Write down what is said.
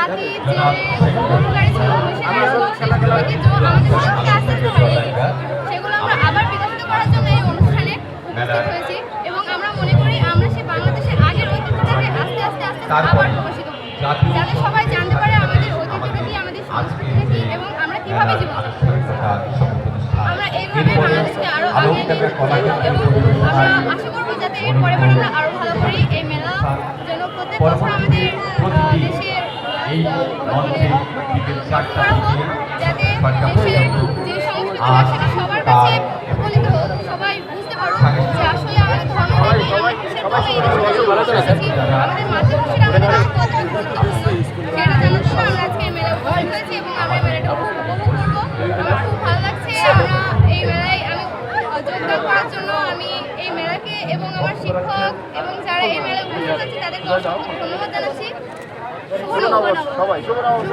জাতি যে গরুগাড়ি ছিল ঐতিহ্য আমাদের সমাজকে আস্তে আস্তে হারিয়ে গেছে। সেগুলো আমরা আবার বিকশিত করার জন্য এই অনুষ্ঠানে উপস্থিত হয়েছি এবং আমরা মনে করি আমরা সেই বাংলাদেশের আগের ঐতিহ্যটাকে আস্তে আস্তে আবার প্রকাশিত করি, যাতে সবাই জানতে পারে আমাদের ঐতিহ্যটা কি, আমাদের সংস্কৃতিটা কি এবং আমরা কিভাবে জীবন আমরা এইভাবে বাংলাদেশকে আরো আগে নিয়ে যেতে চাই এবং আমরা আশা করবো যাতে এর পরের বার আমরা আরো ভালো করি। এই মেলা যেন প্রত্যেক বছর আমাদের দেশের করা হোক, যাতে দেশের যে সংস্কৃতিটা সেটা সবার কাছে প্রচলিত হোক, সবাই বুঝতে পারুক যে আসলে আমাদের ধর্ম নেই, আমরা কিসের জন্য এই দেশে এসেছি, আমাদের মাতৃভাষাটা আমাদের কাছে কতটা গুরুত্বপূর্ণ সেটা জানার জন্য আমরা আজকে এই মেলায় উপস্থিত হয়েছি এবং আমরা এই মেলাটা খুব উপভোগ করবো। আমার খুব ভালো লাগছে আমরা এই মেলায় আমি যোগদান করার জন্য। আমি এই মেলাকে এবং আমার শিক্ষক এবং যারা এই মেলায় উপস্থিত আছে তাদেরকে অসংখ্য ধন্যবাদ জানাচ্ছি। শুভ নববর্ষ সবাই, শুভ নববর্ষ।